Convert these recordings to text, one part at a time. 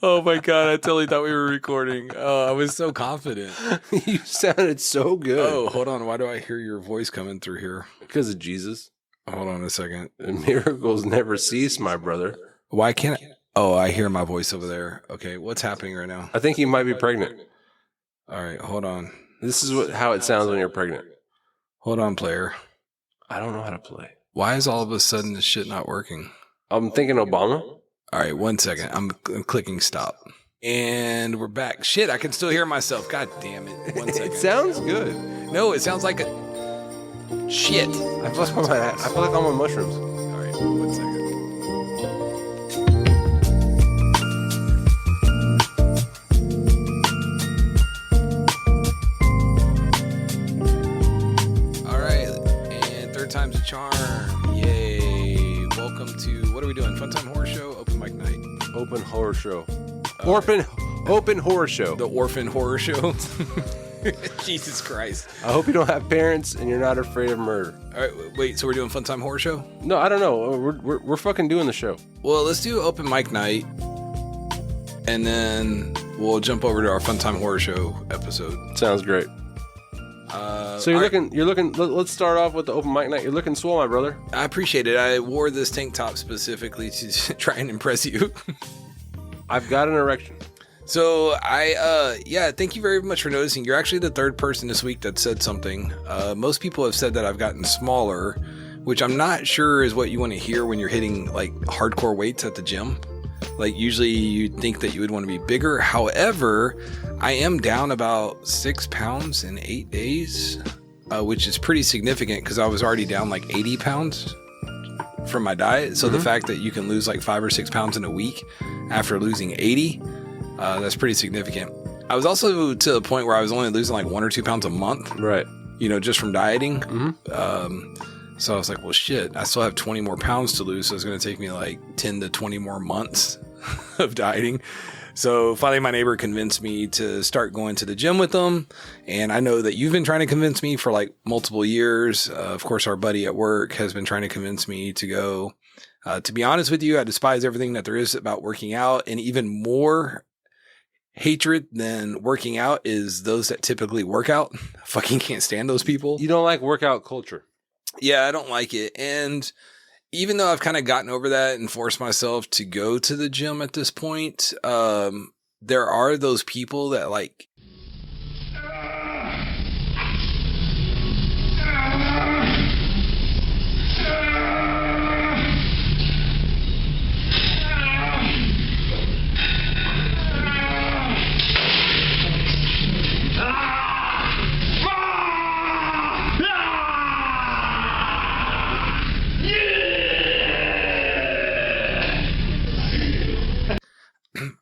Oh my God, I totally thought we were recording. Oh, I was so confident. You sounded so good. Oh, hold on. Why do I hear your voice coming through here? Because of Jesus. Hold on a second. And miracles never cease, my brother. Why can't I? Oh, I hear my voice over there. Okay, what's happening right now? I think you might be pregnant. All right, hold on. This is how it sounds when you're pregnant. Hold on, player. I don't know how to play. Why is all of a sudden this shit not working? I'm thinking Obama. All right, 1 second. I'm clicking stop. And we're back. Shit, I can still hear myself. God damn it. 1 second. It sounds good. No, it sounds like a... Shit. I feel like I'm on mushrooms. All right, 1 second. All right, and third time's a charm. Yay. Welcome to... What are we doing? Fun Time Horror Show? Open mic night. Open horror show. Open horror show. The Orphan Horror Show. Jesus Christ. I hope you don't have parents and you're not afraid of murder. All right, wait, so we're doing Fun Time Horror Show? No, I don't know. We're fucking doing the show. Well, let's do open mic night, and then we'll jump over to our Fun Time Horror Show episode. Sounds great. So you're looking. Let's start off with the open mic night. You're looking swole, my brother. I appreciate it. I wore this tank top specifically to try and impress you. I've got an erection. So thank you very much for noticing. You're actually the third person this week that said something. Most people have said that I've gotten smaller, which I'm not sure is what you want to hear when you're hitting like hardcore weights at the gym. Like usually you'd think that you would want to be bigger. However, I am down about 6 pounds in 8 days, which is pretty significant because I was already down like 80 pounds from my diet. So the fact that you can lose like 5 or 6 pounds in a week after losing 80, that's pretty significant. I was also to the point where I was only losing like 1 or 2 pounds a month. Right. You know, just from dieting. So I was like, well, shit, I still have 20 more pounds to lose. So it's going to take me like 10 to 20 more months of dieting. So finally, my neighbor convinced me to start going to the gym with them. And I know that you've been trying to convince me for like multiple years. Of course, our buddy at work has been trying to convince me to go. To be honest with you, I despise everything that there is about working out, and even more hatred than working out is those that typically work out. I fucking can't stand those people. You don't like workout culture. Yeah, I don't like it. And even though I've kind of gotten over that and forced myself to go to the gym at this point, there are those people that like,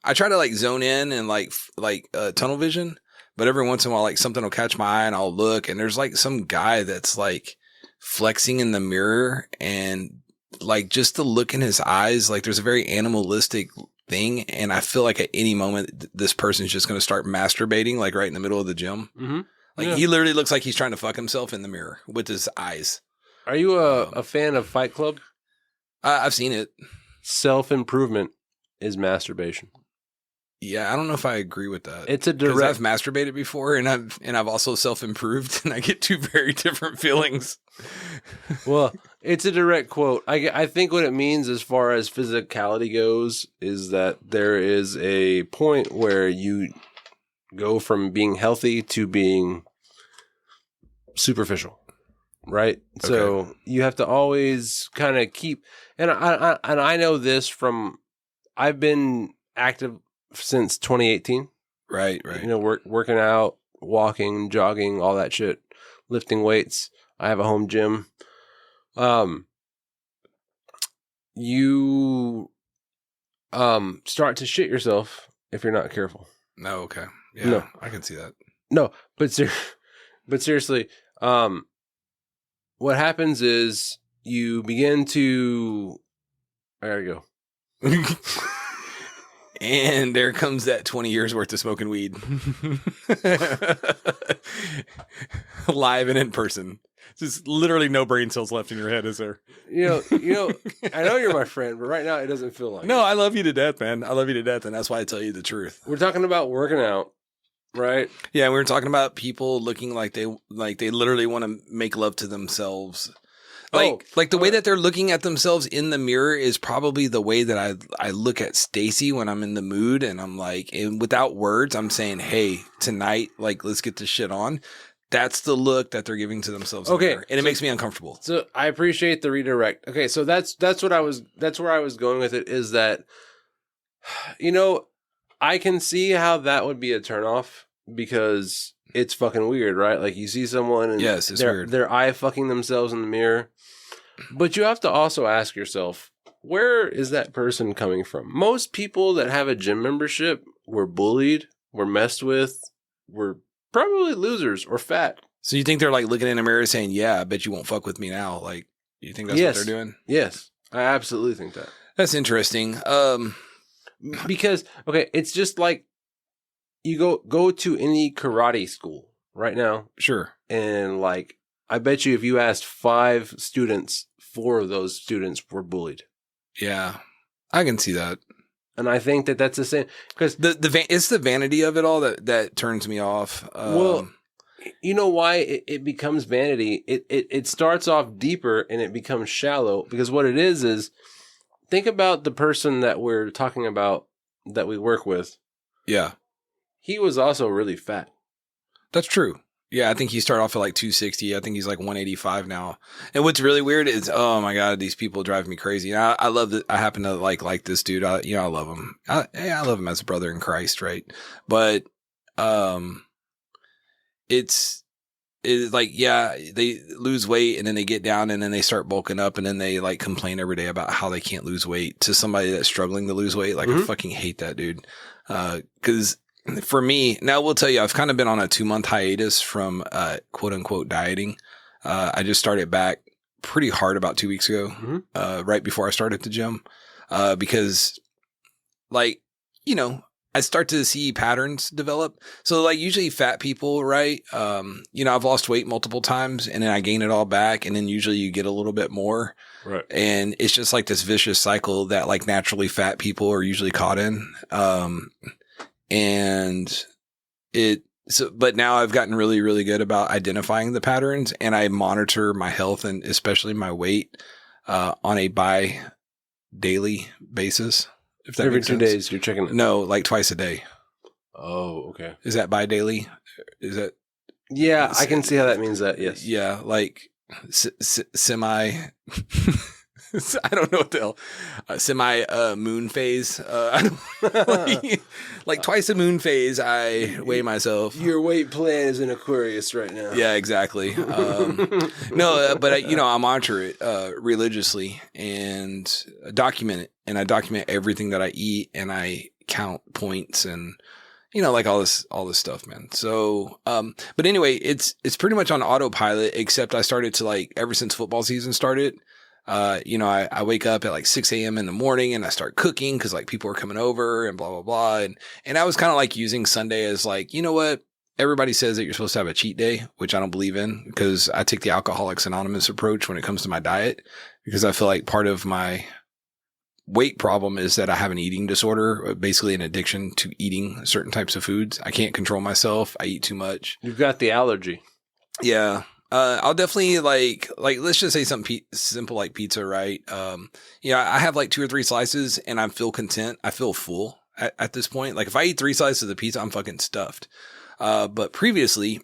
I try to like zone in and like tunnel vision, but every once in a while, like something will catch my eye and I'll look, and there's like some guy that's like flexing in the mirror, and like just the look in his eyes, like there's a very animalistic thing. And I feel like at any moment, this person's just going to start masturbating, like right in the middle of the gym. Mm-hmm. Like he literally looks like he's trying to fuck himself in the mirror with his eyes. Are you a fan of Fight Club? I've seen it. Self-improvement is masturbation. Yeah, I don't know if I agree with that. It's a direct. I've masturbated before, and I've also self-improved, and I get two very different feelings. Well, it's a direct quote. I think what it means as far as physicality goes is that there is a point where you go from being healthy to being superficial, right? Okay. So you have to always kind of keep. And I know this from. I've been active since 2018. Right. You know, working out, walking, jogging, all that shit, lifting weights. I have a home gym. You start to shit yourself if you're not careful. No, okay. Yeah, no. I can see that. No, but seriously, what happens is you begin to. I gotta go. And there comes that 20 years worth of smoking weed. Live and in person. Just literally no brain cells left in your head, is there? You know, I know you're my friend, but right now it doesn't feel like No, it. I love you to death, man. I love you to death, and that's why I tell you the truth. We're talking about working out, right? Yeah, we were talking about people looking like they literally want to make love to themselves. Like the way that they're looking at themselves in the mirror is probably the way that I look at Stacy when I'm in the mood, and I'm like, and without words, I'm saying, hey, tonight, like, let's get this shit on. That's the look that they're giving to themselves. Okay, And it makes me uncomfortable. So I appreciate the redirect. Okay, so that's where I was going with it, is that, you know, I can see how that would be a turnoff because it's fucking weird, right? Like you see someone and yes, it's weird. They're eye fucking themselves in the mirror. But you have to also ask yourself, where is that person coming from? Most people that have a gym membership were bullied, were messed with, were probably losers or fat. So you think they're like looking in the mirror saying, yeah, I bet you won't fuck with me now. Like, you think that's what they're doing? Yes, I absolutely think that. That's interesting. Because, okay, it's just like you go to any karate school right now. Sure. And like, I bet you if you asked 5 students, 4 of those students were bullied. Yeah, I can see that. And I think that that's the same, because it's the vanity of it all that turns me off. Well, you know why it becomes vanity? It starts off deeper and it becomes shallow, because what it is think about the person that we're talking about that we work with. Yeah. He was also really fat. That's true. Yeah, I think he started off at like 260. I think he's like 185 now. And what's really weird is, oh my God, these people drive me crazy. And I love that. I happen to like this dude. I love him. I love him as a brother in Christ, right? But it's like, yeah, they lose weight and then they get down and then they start bulking up and then they like complain every day about how they can't lose weight to somebody that's struggling to lose weight. Like, I fucking hate that dude. 'Cause for me, now we'll tell you, I've kind of been on a 2-month hiatus from quote unquote dieting. I just started back pretty hard about 2 weeks ago, right before I started the gym, because like, you know, I start to see patterns develop. So like usually fat people, right? You know, I've lost weight multiple times and then I gain it all back. And then usually you get a little bit more. Right. And it's just like this vicious cycle that like naturally fat people are usually caught in. But now I've gotten really, really good about identifying the patterns, and I monitor my health and especially my weight, on a daily basis. If that Every makes 2 sense. days you're checking it. No, like twice a day. Oh, okay. Is that daily? Is that? Yeah, I can see how that means that. Yes. Yeah. Like semi, I don't know what the hell, semi moon phase. Like twice a moon phase, I weigh myself. Your weight plan is in Aquarius right now. Yeah, exactly. No, but I monitor it religiously and document it, and I document everything that I eat, and I count points and. You know, like all this stuff, man. So, but anyway, it's pretty much on autopilot, except I started to like, ever since football season started, I wake up at like 6 a.m. in the morning and I start cooking because like people are coming over and blah, blah, blah. And I was kind of like using Sunday as like, you know what? Everybody says that you're supposed to have a cheat day, which I don't believe in, because I take the Alcoholics Anonymous approach when it comes to my diet, because I feel like part of my weight problem is that I have an eating disorder, basically an addiction to eating certain types of foods. I can't control myself. I eat too much. You've got the allergy. Yeah. I'll definitely like let's just say something simple like pizza, right? I have like 2 or 3 slices and I feel content. I feel full at this point. Like if I eat 3 slices of pizza, I'm fucking stuffed. But previously,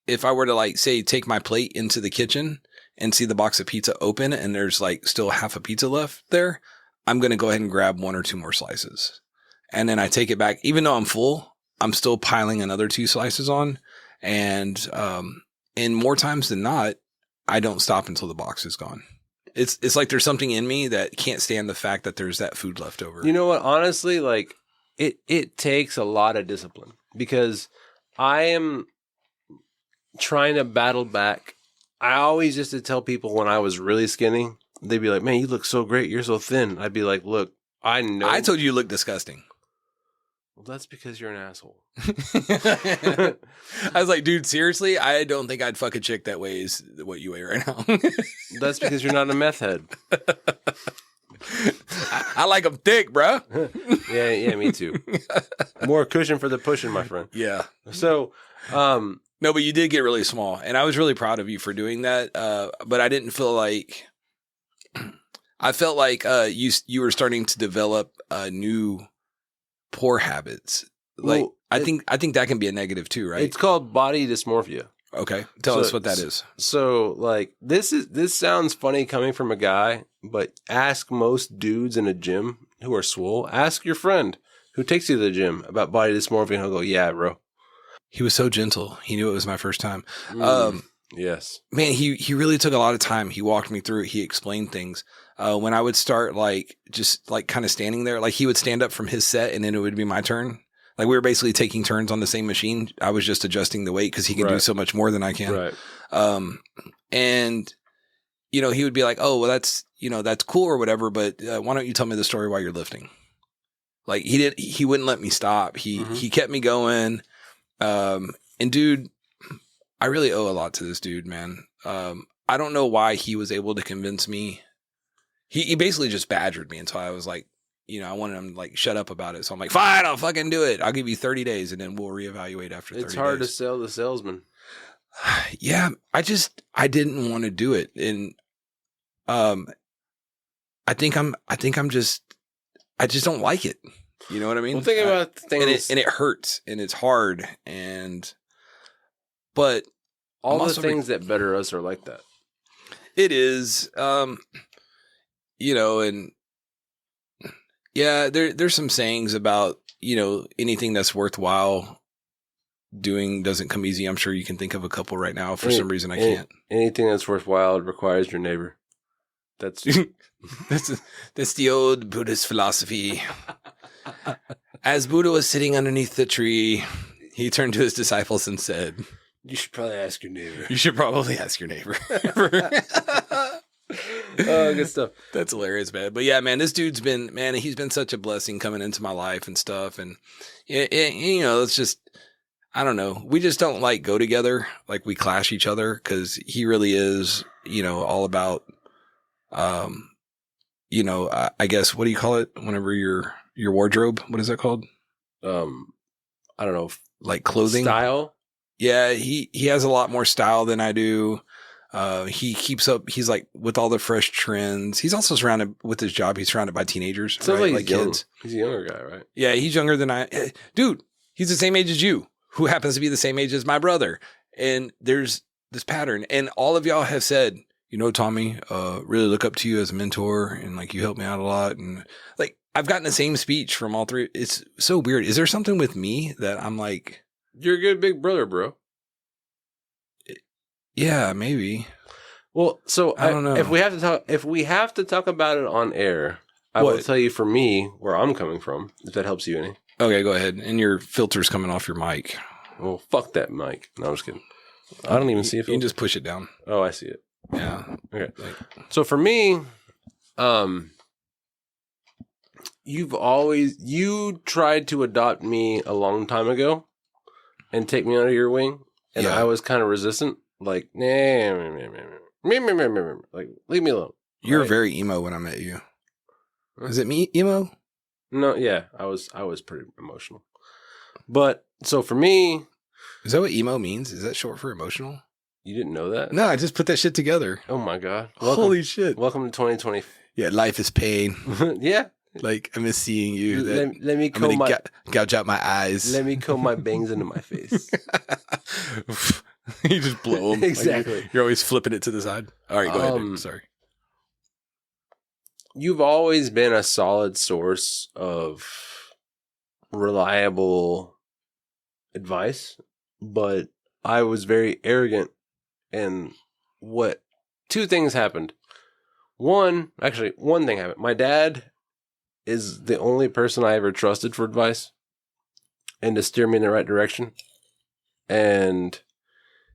if I were to like say take my plate into the kitchen and see the box of pizza open and there's like still half a pizza left there, I'm going to go ahead and grab 1 or 2 more slices. And then I take it back. Even though I'm full, I'm still piling another 2 slices on. And more times than not, I don't stop until the box is gone. It's like there's something in me that can't stand the fact that there's that food left over. You know what? Honestly, like it takes a lot of discipline, because I am trying to battle back. I always used to tell people when I was really skinny, they'd be like, man, you look so great. You're so thin. I'd be like, look, I know. I told you look disgusting. Well, that's because you're an asshole. I was like, dude, seriously? I don't think I'd fuck a chick that weighs what you weigh right now. That's because you're not a meth head. I like them thick, bro. Yeah, me too. More cushion for the pushing, my friend. Yeah. So, no, but you did get really small, and I was really proud of you for doing that. But I didn't feel like I felt like you were starting to develop new poor habits. Like well, I think that can be a negative too, right? It's called body dysmorphia. Okay, tell us what that is. So, like, this sounds funny coming from a guy, but ask most dudes in a gym who are swole. Ask your friend who takes you to the gym about body dysmorphia, and he'll go, "Yeah, bro." He was so gentle. He knew it was my first time. Yes, man, he really took a lot of time. He walked me through it. He explained things. When I would start just kind of standing there, like he would stand up from his set, and then it would be my turn. Like we were basically taking turns on the same machine. I was just adjusting the weight because he can do so much more than I can. Right. And he would be like, "Oh, well, that's cool or whatever, but why don't you tell me the story while you're lifting?" Like he wouldn't let me stop. He kept me going. And dude, I really owe a lot to this dude, man. I don't know why he was able to convince me. He basically just badgered me until I was like, I wanted him to shut up about it. So I'm like, fine, I'll fucking do it. I'll give you 30 days and then we'll reevaluate after 30 days. It's hard to sell the salesman. Yeah. I didn't want to do it. And, I just don't like it. You know what I mean? Well, think about things. And it hurts and it's hard. But all the things that better us are like that. It is, and yeah, there's some sayings about, anything that's worthwhile doing doesn't come easy. I'm sure you can think of a couple right now. For some reason, I can't. Anything that's worthwhile requires your neighbor. That's that's the old Buddhist philosophy. As Buddha was sitting underneath the tree, he turned to his disciples and said, "You should probably ask your neighbor." You should probably ask your neighbor. Oh, good stuff. That's hilarious, man. But yeah, man, this dude's he's been such a blessing coming into my life and stuff. And, it's just, I don't know. We just don't go together. Like we clash each other because he really is, all about, I guess, what do you call it? Whenever your wardrobe, what is that called? I don't know. Like clothing style. Yeah. He has a lot more style than I do. He keeps up. He's with all the fresh trends. He's also surrounded with his job. He's surrounded by teenagers, sounds right? Like kids. He's a younger guy, right? Yeah, he's younger than I. Dude, he's the same age as you, who happens to be the same age as my brother. And there's this pattern. And all of y'all have said, Tommy, really look up to you as a mentor, and you helped me out a lot. And I've gotten the same speech from all three. It's so weird. Is there something with me that I'm like, you're a good big brother, bro? Yeah, maybe. Well, so I don't know. If we have to talk about it on air, I will tell you for me where I'm coming from, if that helps you any. Okay, go ahead. And your filter's coming off your mic. Well, fuck that mic. No, I'm just kidding. I don't even see it. You can just push it down. Oh, I see it. Yeah. Okay. So for me, you tried to adopt me a long time ago and take me under your wing, and I was kind of resistant. Like, leave me alone. You were very emo when I met you. Is it me emo? No, yeah, I was pretty emotional. But so for me, is that what emo means? Is that short for emotional? You didn't know that? No, I just put that shit together. Oh my god! Holy shit! Welcome to 2020. Yeah, life is pain. Yeah. I miss seeing you. Let me comb gouge out my eyes. Let me comb my bangs into my face. You just blow them. Exactly. You're always flipping it to the side. All right, go ahead. Dude. Sorry. You've always been a solid source of reliable advice, but I was very arrogant. And two things happened. One thing happened. My dad is the only person I ever trusted for advice and to steer me in the right direction. And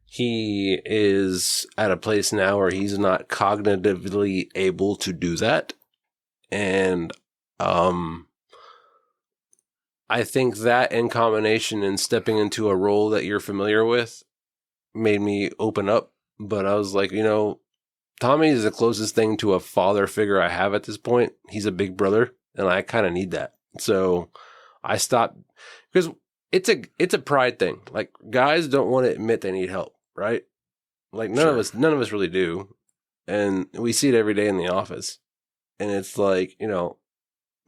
he is at a place now where he's not cognitively able to do that. And I I think that in combination and stepping into a role that you're familiar with made me open up. But I was like, Tommy is the closest thing to a father figure I have at this point. He's a big brother, and I kind of need that. So I stopped because it's a pride thing. Like, guys don't want to admit they need help, right? Like none of us really do. And we see it every day in the office. And it's like,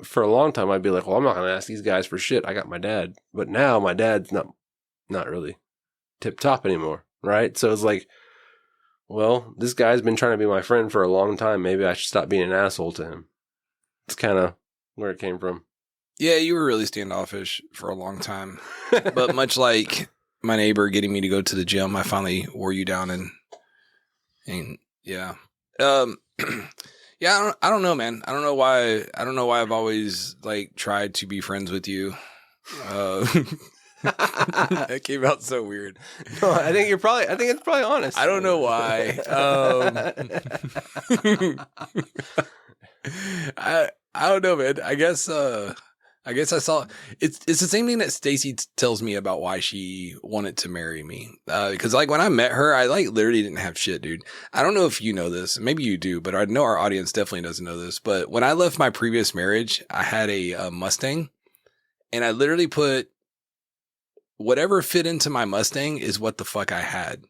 for a long time I'd be like, well, I'm not going to ask these guys for shit. I got my dad. But now my dad's not really tip top anymore, right? So it's like, well, this guy's been trying to be my friend for a long time. Maybe I should stop being an asshole to him. It's kind of where it came from. Yeah, you were really standoffish for a long time. But much like my neighbor getting me to go to the gym, I finally wore you down and yeah. Yeah, I don't know, man. I don't know why I've always like tried to be friends with you. That came out so weird. No, I think it's probably honest. I don't know why. I don't know, man. I guess I saw it's the same thing that Stacy tells me about why she wanted to marry me. Because like when I met her, I like literally didn't have shit, dude. I don't know if you know this, maybe you do, but I know our audience definitely doesn't know this. But when I left my previous marriage, I had a Mustang, and I literally put whatever fit into my Mustang is what the fuck I had.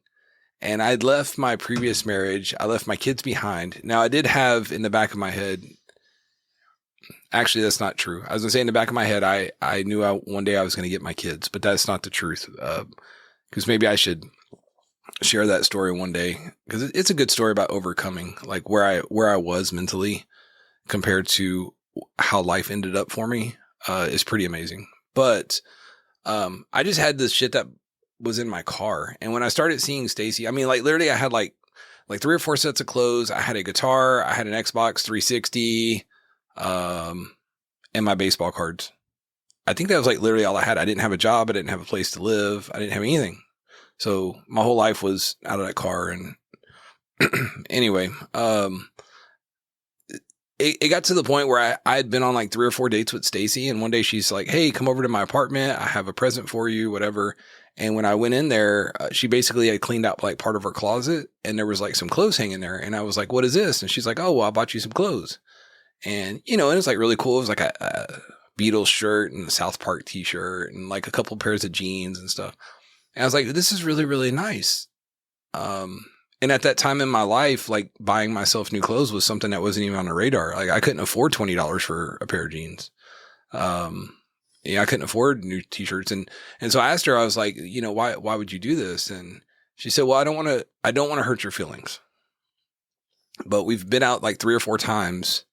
And I'd left my previous marriage. I left my kids behind. Now I did have in the back of my head. Actually, that's not true. I was going to say in the back of my head, I knew one day I was going to get my kids, but that's not the truth. Because maybe I should share that story one day, because it's a good story about overcoming, like where I was mentally compared to how life ended up for me is pretty amazing. But I just had this shit that was in my car, and when I started seeing Stacy, I mean, like literally, I had like 3 or 4 sets of clothes. I had a guitar. I had an Xbox 360. And my baseball cards. I think that was like literally all I had. I didn't have a job. I didn't have a place to live. I didn't have anything. So my whole life was out of that car. And anyway, it got to the point where I had been on like 3 or 4 dates with Stacy. And one day she's like, hey, come over to my apartment. I have a present for you, whatever. And when I went in there, she basically had cleaned out like part of her closet, and there was like some clothes hanging there. And I was like, what is this? And she's like, oh, well, I bought you some clothes. And, and it was like really cool. It was like a Beatles shirt and a South Park t-shirt and like a couple pairs of jeans and stuff. And I was like, this is really, really nice. And at that time in my life, like buying myself new clothes was something that wasn't even on the radar. Like I couldn't afford $20 for a pair of jeans. I couldn't afford new t-shirts. And so I asked her, I was like, why would you do this? And she said, well, I don't want to hurt your feelings, but we've been out like 3 or 4 times.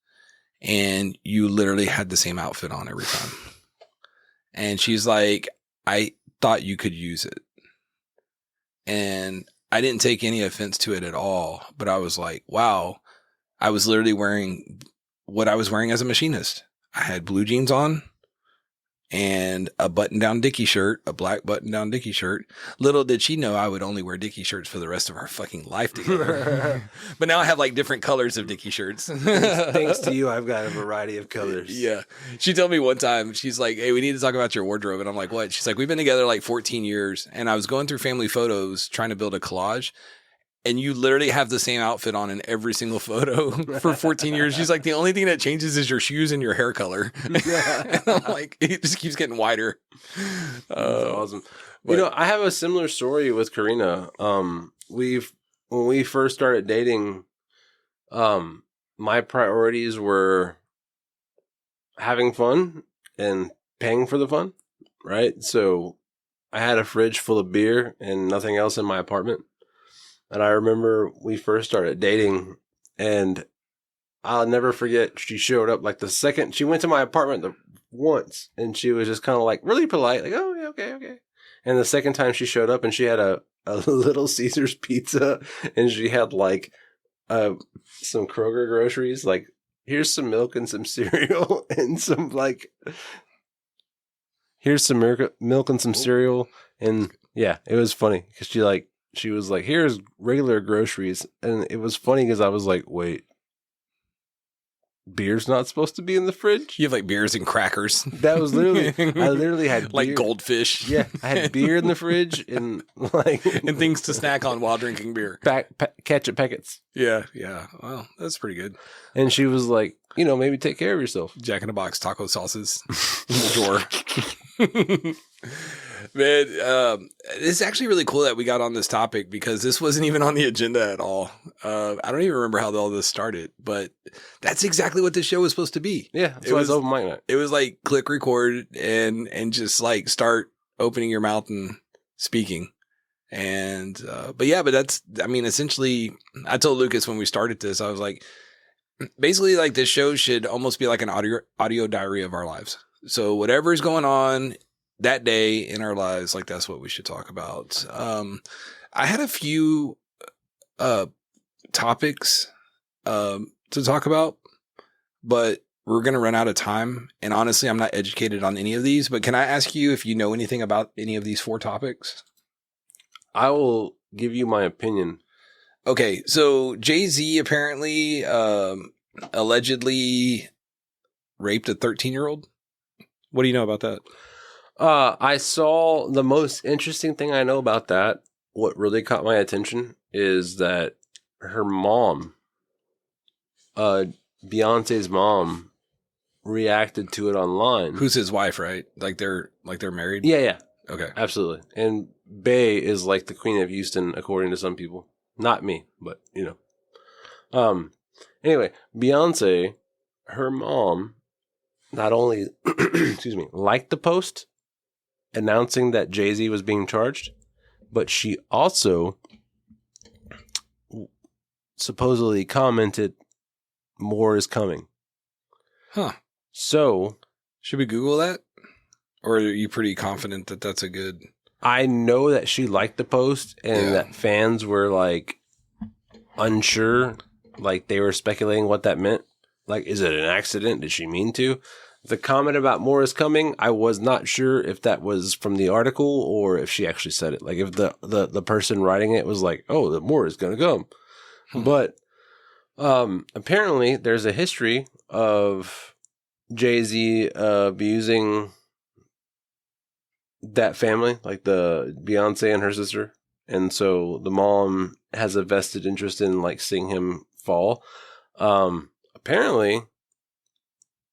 And you literally had the same outfit on every time. And she's like, I thought you could use it. And I didn't take any offense to it at all. But I was like, wow, I was literally wearing what I was wearing as a machinist. I had blue jeans on and a button-down Dickie shirt, a black button-down Dickie shirt. Little did she know I would only wear Dickie shirts for the rest of our fucking life together. But now I have like different colors of Dickie shirts. Thanks to you, I've got a variety of colors. Yeah. She told me one time, she's like, hey, we need to talk about your wardrobe. And I'm like, what? She's like, we've been together like 14 years. And I was going through family photos trying to build a collage. And you literally have the same outfit on in every single photo for 14 years. She's like, the only thing that changes is your shoes and your hair color. Yeah. And I'm like, it just keeps getting wider. That's awesome. But, I have a similar story with Karina. When we first started dating, my priorities were having fun and paying for the fun, right? So I had a fridge full of beer and nothing else in my apartment. And I remember we first started dating, and I'll never forget, she showed up like the second, she went to my apartment once, and she was just kind of like really polite, like, oh, yeah, okay. And the second time she showed up, and she had a Little Caesars pizza, and she had like some Kroger groceries, like, here's some milk and some cereal, and some like, here's some milk and some cereal, and yeah, it was funny, because she was like, here's regular groceries. And it was funny because I was like, wait, beer's not supposed to be in the fridge. You have like beers and crackers. That was literally, I literally had like beer. goldfish. Yeah, I had beer in the fridge and like and things to snack on while drinking beer. Ketchup packets. Yeah. Well, that's pretty good. And she was like, maybe take care of yourself. Jack in the Box taco sauces in the drawer. Man, it's actually really cool that we got on this topic because this wasn't even on the agenda at all. I don't even remember how all this started, but that's exactly what this show was supposed to be. Yeah, that's why it's open mic night. It was like click record and just like start opening your mouth and speaking. And but that's, I mean, essentially, I told Lucas when we started this, I was like, basically, like this show should almost be like an audio diary of our lives. So whatever is going on that day in our lives, like that's what we should talk about. I had a few topics to talk about, but we're going to run out of time. And honestly, I'm not educated on any of these, but can I ask you if you know anything about any of these 4 topics? I will give you my opinion. Okay, so Jay-Z apparently allegedly raped a 13-year-old. What do you know about that? I saw the most interesting thing I know about that. What really caught my attention is that her mom, Beyonce's mom, reacted to it online. Who's his wife, right? Like they're married? Yeah. Okay. Absolutely. And Bey is like the Queen of Houston, according to some people. Not me, but Anyway, Beyonce, her mom, not only liked the post announcing that Jay-Z was being charged, but she also supposedly commented, "More is coming." Huh. So, should we Google that? Or are you pretty confident that that's a good... I know that she liked the post and that fans were like unsure, like they were speculating what that meant. Like, is it an accident? Did she mean to? The comment about more is coming, I was not sure if that was from the article or if she actually said it. Like if the person writing it was like, oh, the more is going to come. But apparently there's a history of Jay-Z abusing that family, like the Beyonce and her sister. And so the mom has a vested interest in like seeing him fall. Apparently,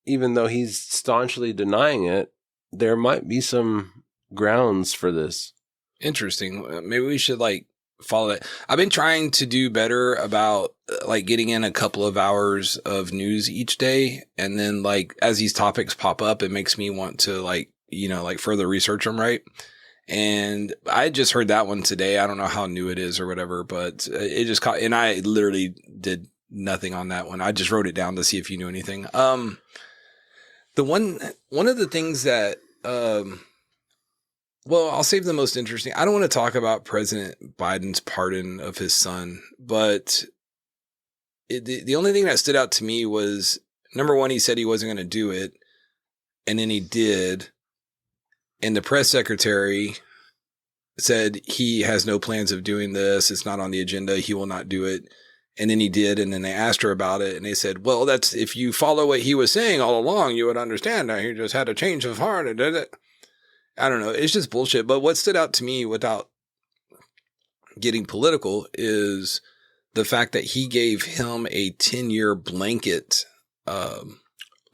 even though he's staunchly denying it, there might be some grounds for this. Interesting. Maybe we should like follow that. I've been trying to do better about like getting in a couple of hours of news each day. And then like as these topics pop up, it makes me want to like further research them, right? And I just heard that one today. I don't know how new it is or whatever, but it just caught, and I literally did nothing on that one. I just wrote it down to see if you knew anything. One of the things that, well, I'll save the most interesting. I don't want to talk about President Biden's pardon of his son, but the only thing that stood out to me was, number one, he said he wasn't going to do it, and then he did. And the press secretary said he has no plans of doing this. It's not on the agenda. He will not do it. And then he did. And then they asked her about it. And they said, well, that's, if you follow what he was saying all along, you would understand that he just had a change of heart and did it. I don't know. It's just bullshit. But what stood out to me without getting political is the fact that he gave him a 10-year blanket, a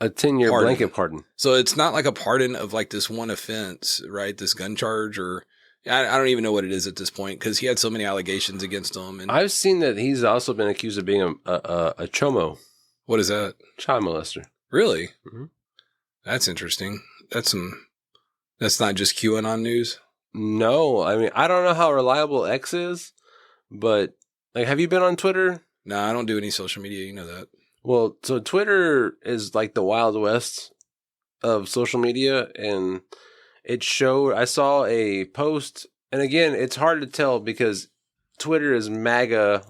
10-year blanket pardon. So it's not like a pardon of like this one offense, right? This gun charge, or I don't even know what it is at this point because he had so many allegations against him. And I've seen that he's also been accused of being a chomo. What is that? Child molester. Really? Mm-hmm. That's interesting. That's not just QAnon news. No, I mean, I don't know how reliable X is, but like, have you been on Twitter? No, I don't do any social media. You know that. Well, so Twitter is like the Wild West of social media, and it showed, I saw a post, and again, it's hard to tell because Twitter is MAGA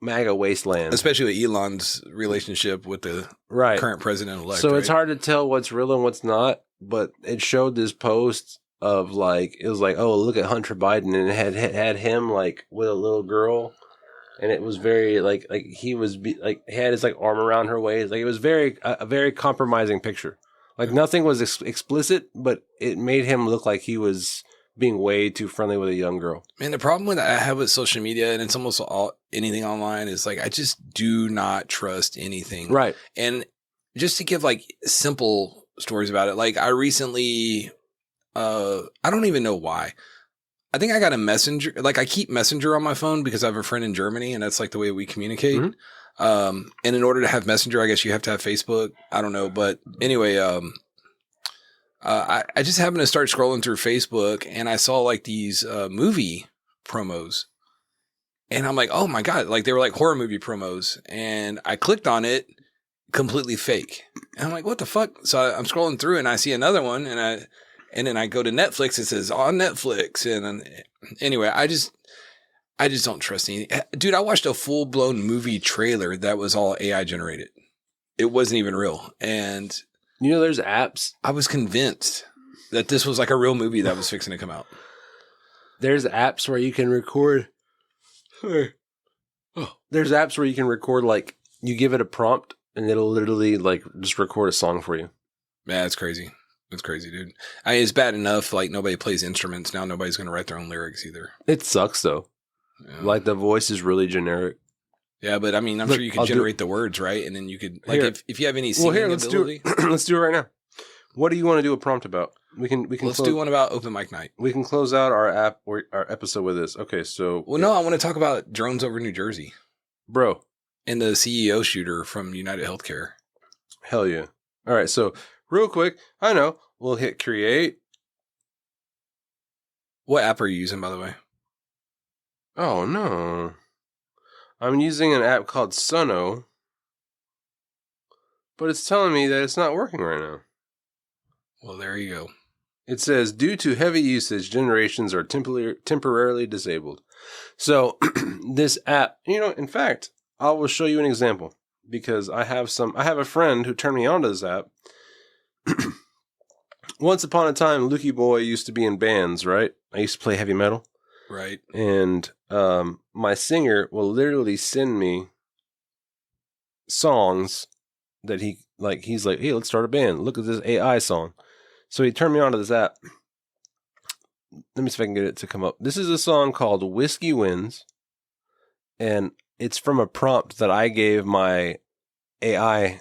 wasteland. Especially with Elon's relationship with the current president-elect. So it's hard to tell what's real and what's not, but it showed this post of like, it was like, oh, look at Hunter Biden, and it had him like with a little girl. and it was very like he was like he had his like arm around her waist. Like it was very a very compromising picture. Like nothing was explicit, but it made him look like he was being way too friendly with a young girl. Man, the problem with I have with social media, and it's almost anything online, is like I just do not trust anything. Right. And just to give like simple stories about it, like I recently, I don't even know why. I think I got a messenger. Like I keep Messenger on my phone because I have a friend in Germany, and that's like the way we communicate. Mm-hmm. And in order to have Messenger, I guess you have to have Facebook. I don't know, but anyway, I just happened to start scrolling through Facebook, and I saw like these movie promos, and I'm like, oh my God, like they were like horror movie promos, and I clicked on it, completely fake, and I'm like, what the fuck? So I'm scrolling through, and I see another one, and then I go to Netflix. It says on Netflix, and anyway, I just don't trust anything. Dude, I watched a full blown movie trailer that was all AI generated. It wasn't even real, and you know, there's apps. I was convinced that this was like a real movie that was fixing to come out. There's apps where you can record. There's apps where you can record, like, you give it a prompt and it'll literally, like, just record a song for you. Man, that's crazy. That's crazy, dude. I mean, it's bad enough, like, nobody plays instruments. Now nobody's going to write their own lyrics either. It sucks, though. Yeah. Like, the voice is really generic. Yeah, but I mean, I'm sure you could generate the words, right? And then you could, like, if you have any singing ability. Let's do it right now. What do you want to do a prompt about? We can. Let's do one about open mic night. We can close out our episode with this. Okay, so. Well, no, I want to talk about drones over New Jersey, bro, and the CEO shooter from United Healthcare. Hell yeah! All right, so real quick, I know we'll hit create. What app are you using, by the way? Oh no. I'm using an app called Suno, but it's telling me that it's not working right now. Well, there you go. It says, due to heavy usage, generations are temporarily disabled. So this app, in fact, I will show you an example because I have a friend who turned me on to this app. Once upon a time, Lukey Boy used to be in bands, right? I used to play heavy metal. Right. And my singer will literally send me songs that he's like, hey, let's start a band. Look at this AI song. So he turned me on to this app. Let me see if I can get it to come up. This is a song called Whiskey Wins. And it's from a prompt that I gave my AI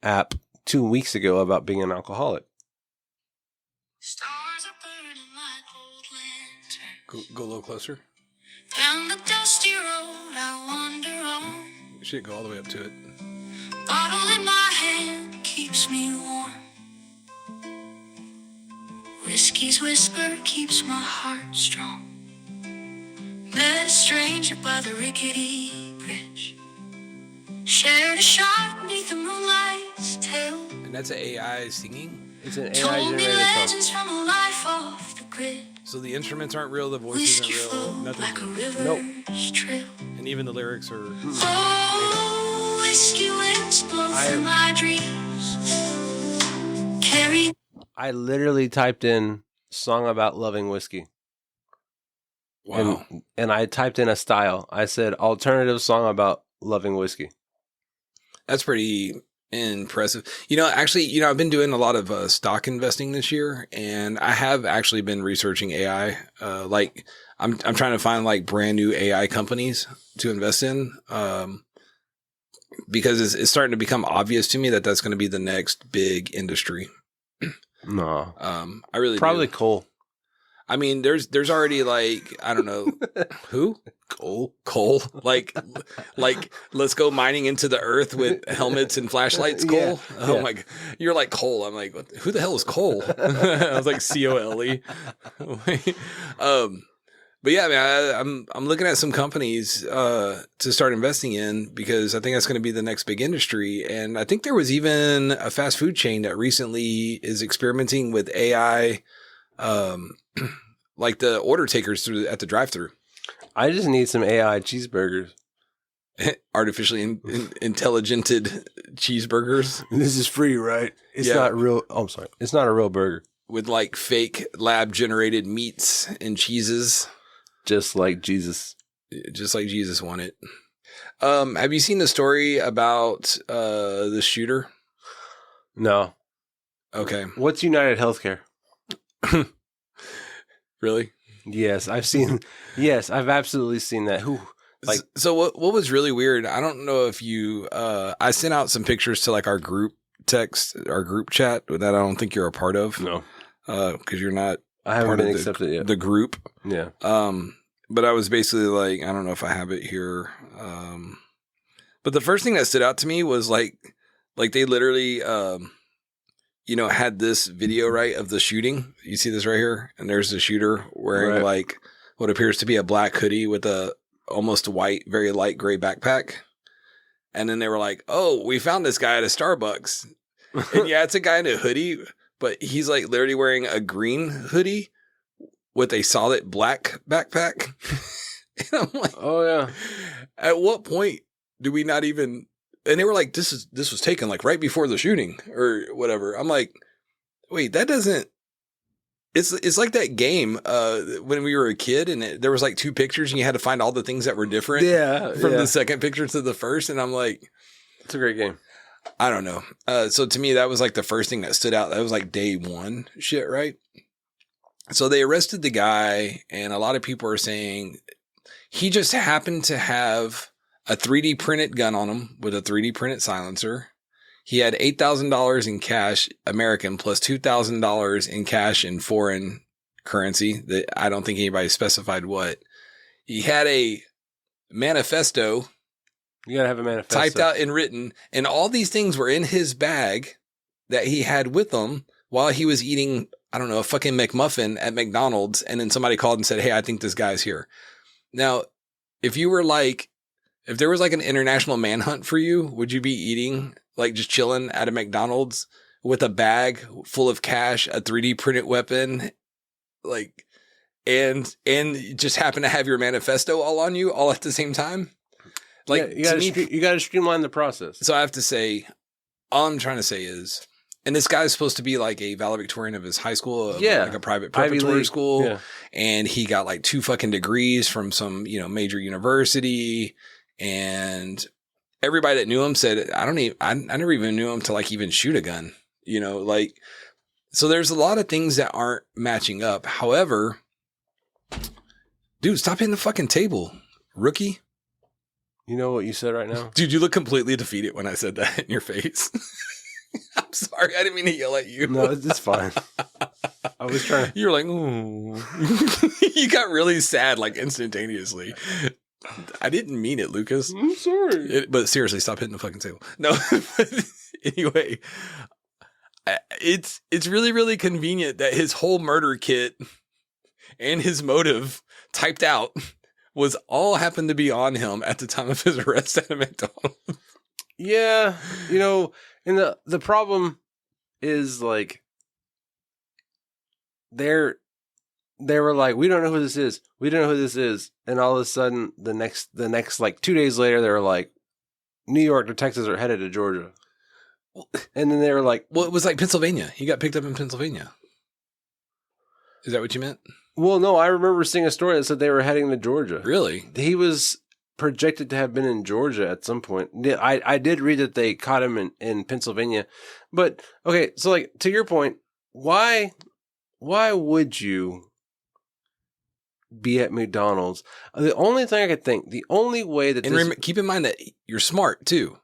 app 2 weeks ago about being an alcoholic. Stars are burning like old lanterns. Go a little closer. Down the dusty road I wander on. You should go all the way up to it. Bottle in my hand keeps me warm. Whiskey's whisper keeps my heart strong. Met a stranger by the rickety bridge. Shared a shot beneath the moonlight's tail. And that's an AI singing? It's an AI Told me generated legends song. from a life off the grid. So the instruments aren't real, the voice Whiskey isn't real, flowed nothing. like a river's Nope. trail. And even the lyrics are... Oh, whiskey winds blow through my dreams. Carry. I literally typed in song about loving whiskey. Wow. And I typed in a style. I said alternative song about loving whiskey. That's pretty impressive. Actually, I've been doing a lot of stock investing this year, and I have actually been researching AI. I'm trying to find like brand new AI companies to invest in, because it's starting to become obvious to me that that's going to be the next big industry. No. I really probably do. coal. I mean, there's already like, I don't know who. Coal, like let's go mining into the earth with helmets and flashlights. Cole, Yeah. Oh my god, you're like Cole. I'm like, who the hell is Cole? I was like COLE. But yeah, man, I'm looking at some companies to start investing in because I think that's going to be the next big industry. And I think there was even a fast food chain that recently is experimenting with AI, like the order takers at the drive-through. I just need some AI cheeseburgers. Artificially intelligented cheeseburgers. This is free, right? It's Yeah. not real. Oh, I'm sorry. It's not a real burger. With like fake lab generated meats and cheeses. Just like Jesus. Just like Jesus wanted. Have you seen the story about the shooter? No. Okay. What's United Healthcare? Really? Yes, I've seen. Yes, I've absolutely seen that. Who? Like, so what was really weird, I don't know if you I sent out some pictures to like our group text, our group chat that I don't think you're a part of. No. Because you're not I haven't part been of accepted yet. the group. Yeah. But I was basically like, I don't know if I have it here. But the first thing that stood out to me was like they literally had this video, right, of the shooting. You see this right here? And there's the shooter wearing like what appears to be a black hoodie with a almost white, very light gray backpack. And then they were like, oh, we found this guy at a Starbucks. And yeah, it's a guy in a hoodie, but he's like literally wearing a green hoodie with a solid black backpack. And I'm like, oh yeah. At what point do we not even? And they were like, this was taken like right before the shooting or whatever. I'm like, wait, that doesn't. It's like that game when we were a kid and there was like two pictures and you had to find all the things that were different. From the second picture to the first, and I'm like, it's a great game. I don't know. So to me, that was like the first thing that stood out. That was like day one shit, right? So they arrested the guy, and a lot of people are saying he just happened to have a 3D printed gun on him with a 3D printed silencer. He had $8,000 in cash, American, plus $2,000 in cash in foreign currency that I don't think anybody specified what. He had a manifesto. You gotta have a manifesto. Typed out and written, and all these things were in his bag that he had with him while he was eating, I don't know, a fucking McMuffin at McDonald's, and then somebody called and said, hey, I think this guy's here. Now, if there was like an international manhunt for you, would you be eating, like just chilling at a McDonald's with a bag full of cash, a 3D printed weapon, like, and just happen to have your manifesto all on you all at the same time? Like, yeah, you gotta streamline the process. So I have to say, all I'm trying to say is, and this guy's supposed to be like a valedictorian of his high school, like a private preparatory school. And he got like 2 fucking degrees from some, major university. And everybody that knew him said, I never even knew him to like even shoot a gun, so there's a lot of things that aren't matching up. However, dude, stop hitting the fucking table, rookie. You know what you said right now? Dude, you look completely defeated when I said that in your face. I'm sorry. I didn't mean to yell at you. No, it's fine. I was trying to. You were like, ooh. You got really sad, like instantaneously. I didn't mean it, Lucas. I'm sorry. But seriously, stop hitting the fucking table. No. Anyway, it's really, really convenient that his whole murder kit and his motive typed out was all happened to be on him at the time of his arrest at a McDonald's. Yeah. And the problem is like they were like, we don't know who this is. We don't know who this is. And all of a sudden the next like 2 days later, they were like, New York or Texas are headed to Georgia. And then they were like, well, it was like Pennsylvania. He got picked up in Pennsylvania. Is that what you meant? Well, no, I remember seeing a story that said they were heading to Georgia. Really? He was projected to have been in Georgia at some point. I did read that they caught him in Pennsylvania. But, okay, so like, to your point, why would you be at McDonald's? The only thing I could think, the only way that keep in mind that you're smart, too.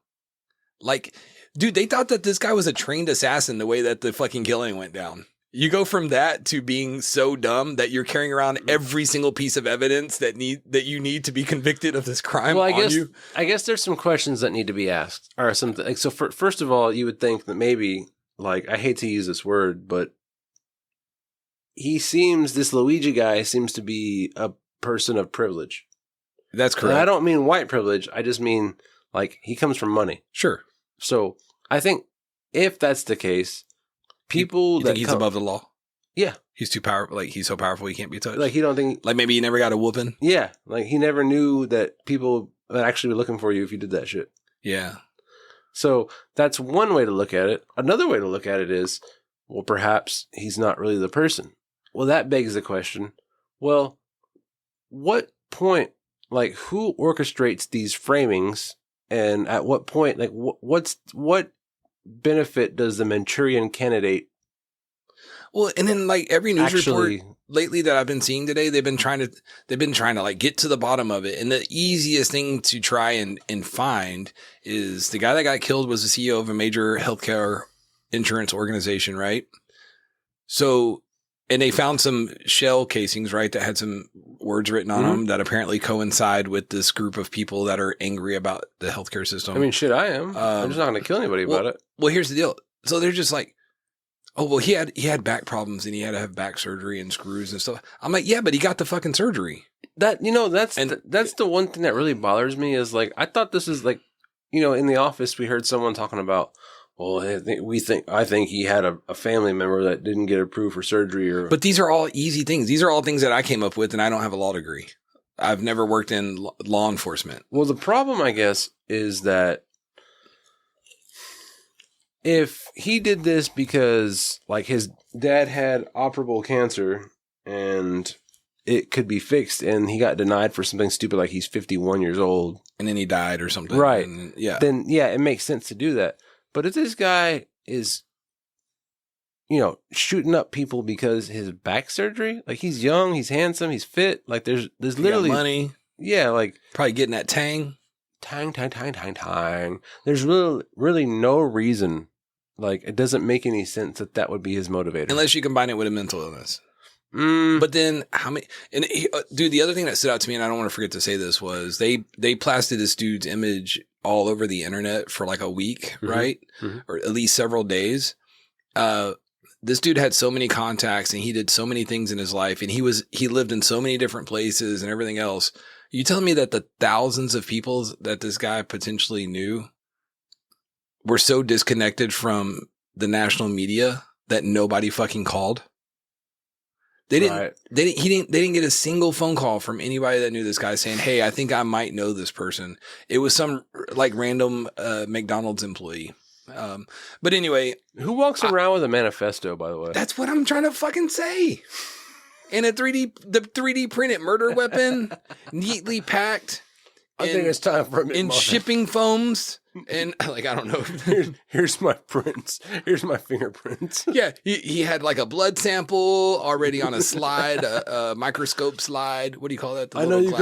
Like, dude, they thought that this guy was a trained assassin the way that the fucking killing went down. You go from that to being so dumb that you're carrying around every single piece of evidence that you need to be convicted of this crime. Well, you. I guess there's some questions that need to be asked, or something. Like, so, first of all, you would think that maybe, like, I hate to use this word, but this Luigi guy seems to be a person of privilege. That's correct. And I don't mean white privilege. I just mean like he comes from money. Sure. So I think if that's the case. People you think he's above the law? Yeah. He's too powerful. Like, he's so powerful he can't be touched? Like, he don't think... Like, maybe he never got a whooping? Yeah. Like, he never knew that people would actually be looking for you if you did that shit. Yeah. So, that's one way to look at it. Another way to look at it is, well, perhaps he's not really the person. Well, that begs the question, well, what point like, who orchestrates these framings, and at what point, like, what benefit does the Manchurian candidate Well, and then like every news actually? report lately that I've been seeing today, they've been trying to like get to the bottom of it. And the easiest thing to try and find is the guy that got killed was the CEO of a major healthcare insurance organization, right? So, and they found some shell casings, right, that had some words written on them that apparently coincide with this group of people that are angry about the healthcare system. I mean, shit, I am. I'm just not going to kill anybody about it. Well, here's the deal. So they're just like, oh, well, he had back problems and he had to have back surgery and screws and stuff. I'm like, yeah, but he got the fucking surgery. That's the one thing that really bothers me is, like, I thought this is like, in the office we heard someone talking about, well, I think he had a family member that didn't get approved for surgery, But these are all easy things. These are all things that I came up with, and I don't have a law degree. I've never worked in law enforcement. Well, the problem, I guess, is that if he did this because, like, his dad had operable cancer and it could be fixed, and he got denied for something stupid like he's 51 years old, and then he died or something, right? And, then it makes sense to do that. But if this guy is, shooting up people because his back surgery, like, he's young, he's handsome, he's fit, like, there's literally money, like, probably getting that tang. There's really no reason. Like, it doesn't make any sense that would be his motivator. Unless you combine it with a mental illness. But then how many, dude, the other thing that stood out to me, and I don't want to forget to say this, was they plastered this dude's image all over the internet for like a week, right? Or at least several days. This dude had so many contacts and he did so many things in his life, and he lived in so many different places and everything else. You telling me that the thousands of people that this guy potentially knew were so disconnected from the national media that nobody fucking called? They didn't get a single phone call from anybody that knew this guy saying, "Hey, I think I might know this person." It was some like random McDonald's employee. But anyway, who walks around with a manifesto, by the way? That's what I'm trying to fucking say. And the 3D printed murder weapon, neatly packed. I think it's time for him in shipping foams. And like, I don't know. Here's my prints. Here's my fingerprints. Yeah. He had like a blood sample already on a slide, a microscope slide. What do you call that? I know you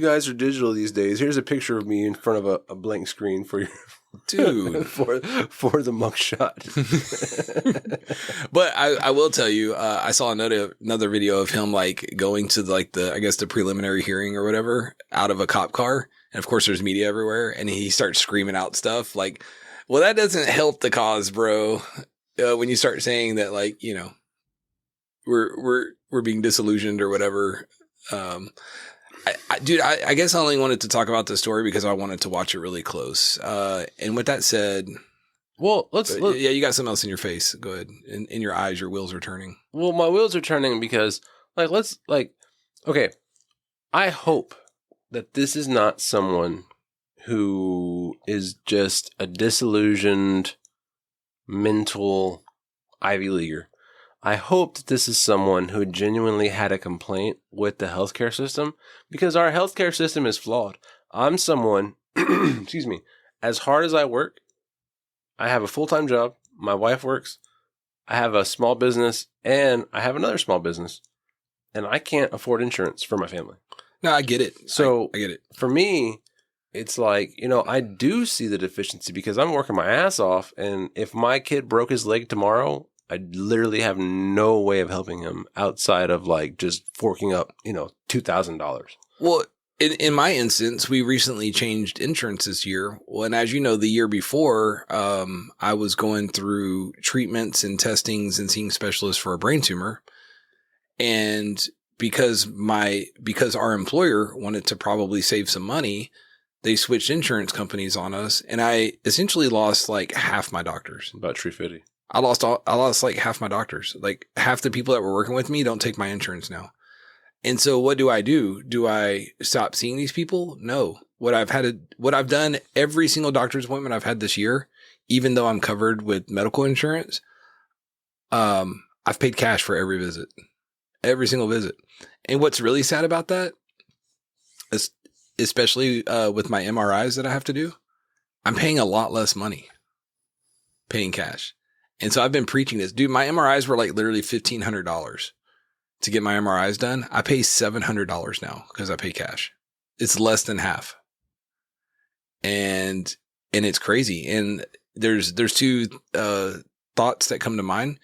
guys are digital these days. Here's a picture of me in front of a blank screen for your dude for the mugshot. But I will tell you, I saw another video of him like going to the preliminary hearing or whatever out of a cop car. And of course there's media everywhere, and he starts screaming out stuff like, well, that doesn't help the cause, bro. When you start saying that, like, we're being disillusioned or whatever. I guess I only wanted to talk about the story because I wanted to watch it really close. And with that said, well, yeah, you got something else in your face. Go ahead. In your eyes, your wheels are turning. Well, my wheels are turning because, okay, I hope that this is not someone who is just a disillusioned mental Ivy Leaguer. I hope that this is someone who genuinely had a complaint with the healthcare system, because our healthcare system is flawed. I'm someone, excuse me, as hard as I work, I have a full-time job, my wife works, I have a small business, and I have another small business, and I can't afford insurance for my family. No, I get it. So I get it. For me, it's like, I do see the deficiency because I'm working my ass off. And if my kid broke his leg tomorrow, I literally have no way of helping him outside of like just forking up, $2,000. Well, in my instance, we recently changed insurance this year. Well, and as you know, the year before, I was going through treatments and testings and seeing specialists for a brain tumor. And because our employer wanted to probably save some money, they switched insurance companies on us, and I essentially lost like half my doctors. About $350. I lost like half my doctors. Like half the people that were working with me don't take my insurance now. And so what do? Do I stop seeing these people? No. What I've done, every single doctor's appointment I've had this year, even though I'm covered with medical insurance, I've paid cash for every visit. Every single visit. And what's really sad about that, es- especially with my MRIs that I have to do, I'm paying a lot less money paying cash. And so I've been preaching this. Dude, my MRIs were like literally $1,500 to get my MRIs done. I pay $700 now because I pay cash. It's less than half. And it's crazy. And there's two thoughts that come to mind.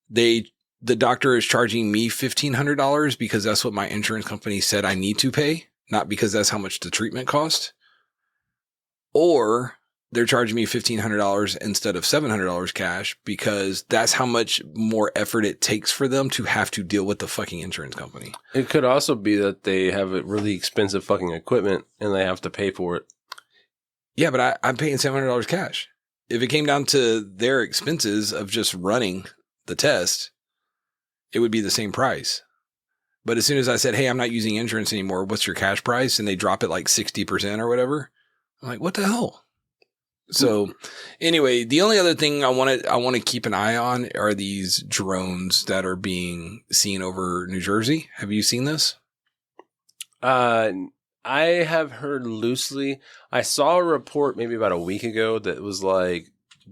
The doctor is charging me $1,500 because that's what my insurance company said I need to pay, not because that's how much the treatment cost. Or they're charging me $1,500 instead of $700 cash because that's how much more effort it takes for them to have to deal with the fucking insurance company. It could also be that they have a really expensive fucking equipment and they have to pay for it. Yeah, but I'm paying $700 cash. If it came down to their expenses of just running the test, it would be the same price. But as soon as I said, hey, I'm not using insurance anymore, what's your cash price? And they drop it like 60% or whatever. I'm like, what the hell? So anyway, the only other thing I want to keep an eye on are these drones that are being seen over New Jersey. Have you seen this? I have heard loosely. I saw a report maybe about a week ago that was like,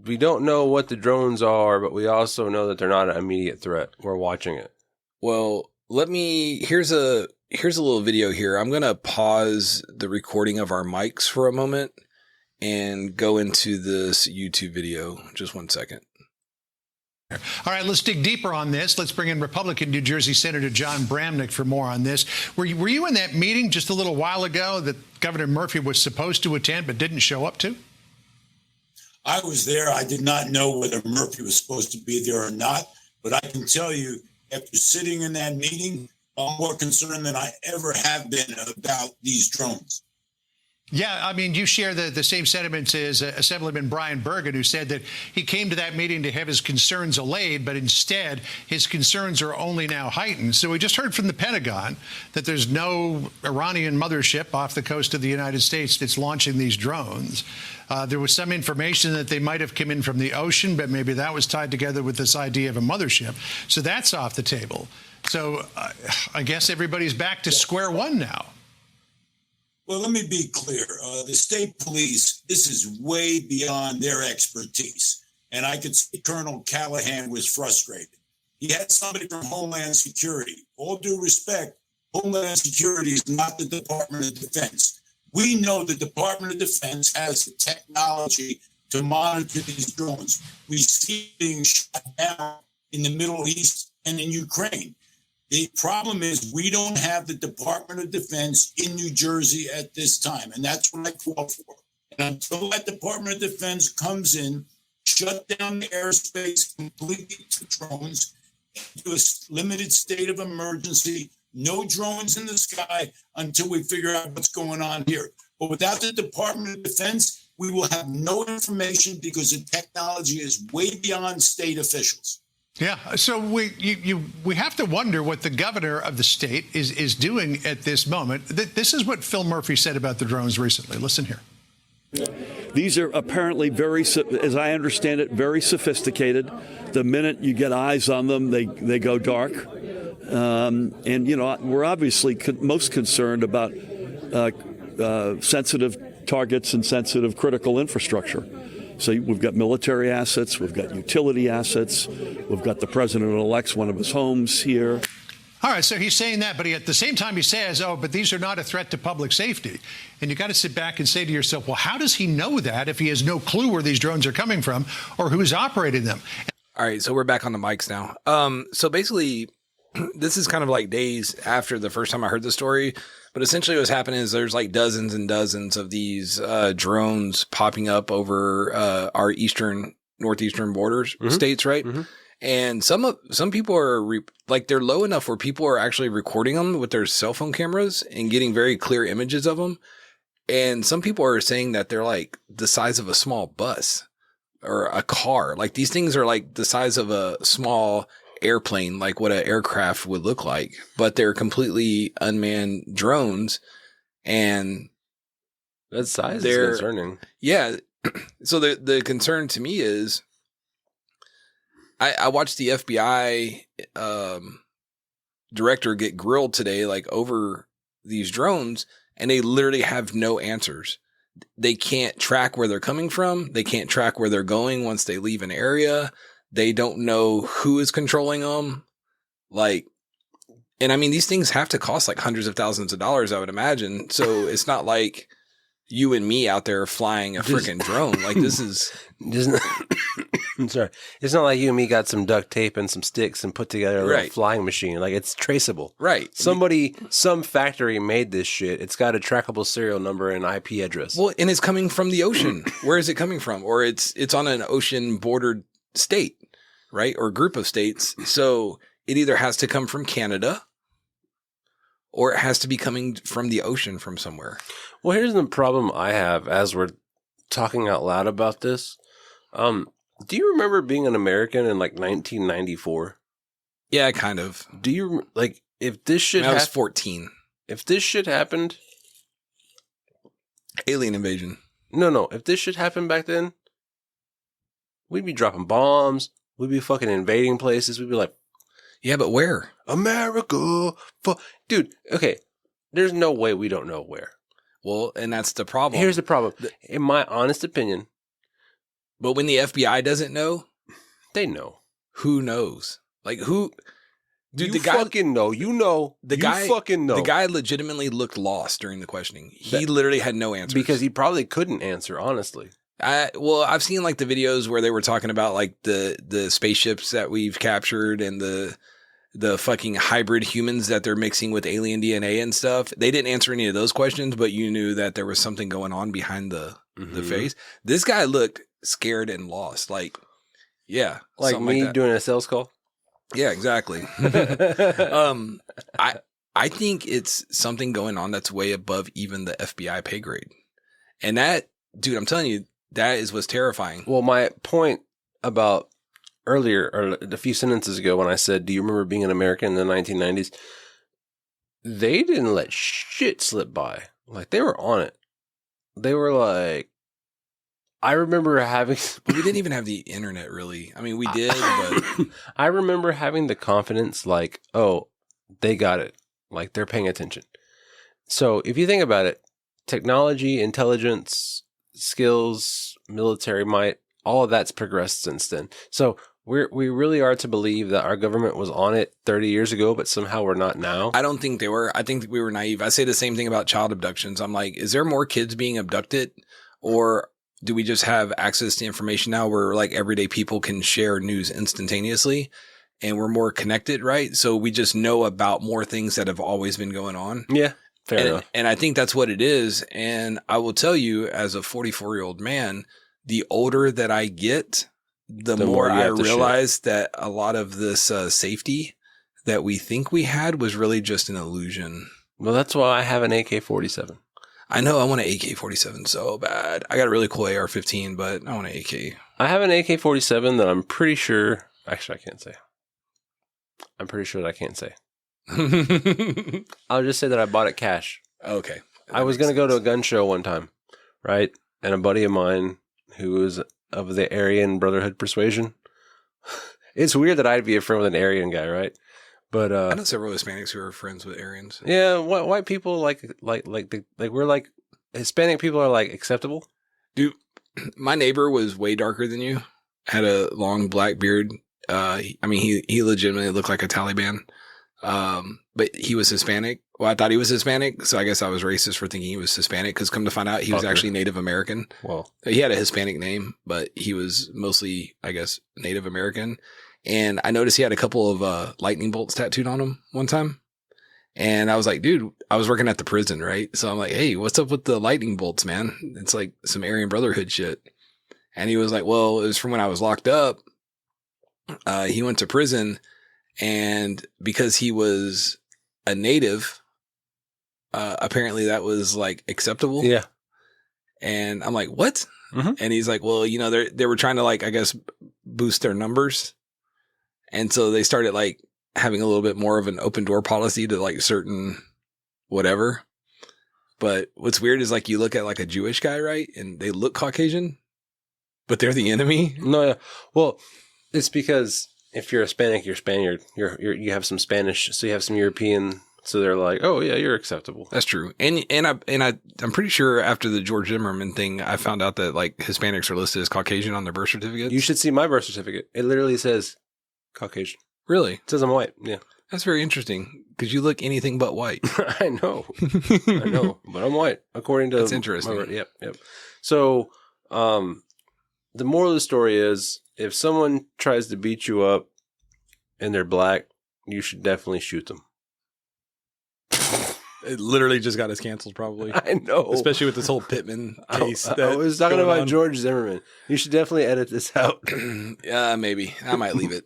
we don't know what the drones are, but we also know that they're not an immediate threat. We're watching it. Well, here's a little video here. I'm going to pause the recording of our mics for a moment and go into this YouTube video. Just 1 second. All right, let's dig deeper on this. Let's bring in Republican New Jersey Senator John Bramnick for more on this. Were you in that meeting just a little while ago that Governor Murphy was supposed to attend but didn't show up to? I was there. I did not know whether Murphy was supposed to be there or not, but I can tell you, after sitting in that meeting, I'm more concerned than I ever have been about these drones. Yeah, I mean, you share the same sentiments as Assemblyman Brian Bergen, who said that he came to that meeting to have his concerns allayed, but instead his concerns are only now heightened. So we just heard from the Pentagon that there's no Iranian mothership off the coast of the United States that's launching these drones. There was some information that they might have come in from the ocean, but maybe that was tied together with this idea of a mothership. So that's off the table. So I guess everybody's back to square one now. Well, let me be clear. The state police, this is way beyond their expertise. And I could see Colonel Callahan was frustrated. He had somebody from Homeland Security. All due respect, Homeland Security is not the Department of Defense. We know the Department of Defense has the technology to monitor these drones. We see being shot down in the Middle East and in Ukraine. The problem is we don't have the Department of Defense in New Jersey at this time, and that's what I call for. And until that Department of Defense comes in, shut down the airspace completely to drones, do a limited state of emergency, no drones in the sky until we figure out what's going on here. But without the Department of Defense, we will have no information because the technology is way beyond state officials. Yeah, so we have to wonder what the governor of the state is doing at this moment. This is what Phil Murphy said about the drones recently. Listen here. These are apparently very, as I understand it, very sophisticated. The minute you get eyes on them, they go dark. And, you know, we're obviously most concerned about sensitive targets and sensitive critical infrastructure. So we've got military assets, we've got utility assets, we've got the president-elect's one of his homes here. All right, so he's saying that, but at the same time he says, oh, but these are not a threat to public safety. And you got to sit back and say to yourself, well, how does he know that if he has no clue where these drones are coming from or who's operating them? All right, so we're back on the mics now. So basically, this is kind of like days after the first time I heard the story. But essentially what's happening is there's like dozens and dozens of these drones popping up over our northeastern borders states, right? Mm-hmm. And some people are they're low enough where people are actually recording them with their cell phone cameras and getting very clear images of them. And some people are saying that they're like the size of a small bus or a car. Like these things are like the size of a small airplane, like what an aircraft would look like, but they're completely unmanned drones. And that size is concerning. Yeah. So the concern to me is I watched the FBI director get grilled today, like over these drones. and they literally have no answers. They can't track where they're coming from. They can't track where they're going once they leave an area. They don't know who is controlling them. Like, and I mean, these things have to cost like hundreds of thousands of dollars, I would imagine. So it's not like you and me out there flying a freaking drone. Like, this is I'm sorry. It's not like you and me got some duct tape and some sticks and put together a little flying machine. Like, it's traceable. right. Some factory made this shit. It's got a trackable serial number and IP address. Well, and it's coming from the ocean. Where is it coming from? Or it's on an ocean bordered state, right? Or group of states. So it either has to come from Canada or it has to be coming from the ocean from somewhere. Well, here's the problem I have as we're talking out loud about this. Do you remember being an American in like 1994? Yeah, kind of. Do you like if this shit? I was 14. If this shit happened, Alien invasion. No. If this shit happened back then, we'd be dropping bombs. We'd be fucking invading places. We'd be like, yeah, but where? America, dude. Okay, there's no way we don't know where. Well, and that's the problem. Here's the problem. In my honest opinion. But when the FBI doesn't know, they know. Who knows? Like, who? Dude, you the guy fucking know. You know. The you guy fucking know. The guy legitimately looked lost during the questioning. He literally had no answers because he probably couldn't answer. Honestly. Well, I've seen like the videos where they were talking about like the spaceships that we've captured and the fucking hybrid humans that they're mixing with alien DNA and stuff. They didn't answer any of those questions, but you knew that there was something going on behind the face. This guy looked scared and lost. Like, yeah. Like me doing a sales call? Yeah, exactly. I think it's something going on that's way above even the FBI pay grade. And that, dude, I'm telling you, that is what's terrifying. Well, my point about earlier, or a few sentences ago, when I said, do you remember being an American in the 1990s? They didn't let shit slip by. Like, they were on it. They were like, I remember having... But we didn't even have the internet, really. I mean, we did, but... I remember having the confidence, like, oh, they got it. Like, they're paying attention. So, if you think about it, technology, intelligence, skills, military might, all of that's progressed since then. So, we really are to believe that our government was on it 30 years ago, but somehow we're not now. I don't think they were. I think we were naive. I say the same thing about child abductions. I'm like, is there more kids being abducted, or do we just have access to information now where like everyday people can share news instantaneously and we're more connected, right? So we just know about more things that have always been going on. Yeah, fair enough. And I think that's what it is. And I will tell you, as a 44-year-old man, the older that I get, the more I realize that a lot of this safety that we think we had was really just an illusion. Well, that's why I have an AK-47. I know I want an AK-47 so bad. I got a really cool AR-15, but I want an AK. I have an AK-47 that I'm pretty sure... Actually, I can't say. I'm pretty sure that I can't say. I'll just say that I bought it cash. Okay. I was going to go to a gun show one time, right? And a buddy of mine who was of the Aryan Brotherhood persuasion. It's weird that I'd be a friend with an Aryan guy, right? But I know several Hispanics who are friends with Aryans. Yeah, white people like we're like Hispanic people are like acceptable. Dude, my neighbor was way darker than you. Had a long black beard. I mean, he legitimately looked like a Taliban. But he was Hispanic. Well, I thought he was Hispanic, so I guess I was racist for thinking he was Hispanic, because come to find out, he was actually Native American. Well, he had a Hispanic name, but he was mostly, I guess, Native American. And I noticed he had a couple of lightning bolts tattooed on him one time. And I was like, dude, I was working at the prison, right? So I'm like, hey, what's up with the lightning bolts, man? It's like some Aryan Brotherhood shit. And he was like, well, it was from when I was locked up. He went to prison, and because he was a native, apparently that was like acceptable. Yeah. And I'm like, what? Mm-hmm. And he's like, well, you know, they were trying to like, I guess, boost their numbers. And so they started like having a little bit more of an open door policy to like certain whatever. But what's weird is like you look at like a Jewish guy, right? And they look Caucasian, but they're the enemy. No, yeah. Well, it's because if you're Hispanic, you're Spaniard. You have some Spanish, so you have some European So they're like, oh yeah, you're acceptable. That's true. I'm pretty sure after the George Zimmerman thing, I found out that like Hispanics are listed as Caucasian on their birth certificates. You should see my birth certificate. It literally says Caucasian. Really? It says I'm white. Yeah. That's very interesting because you look anything but white. I know, but I'm white according to. That's interesting. Yep. So, the moral of the story is, if someone tries to beat you up and they're black, you should definitely shoot them. It literally just got us canceled, probably. I know, especially with this whole Pittman case. I was talking about George Zimmerman. You should definitely edit this out. Yeah, maybe I might leave it.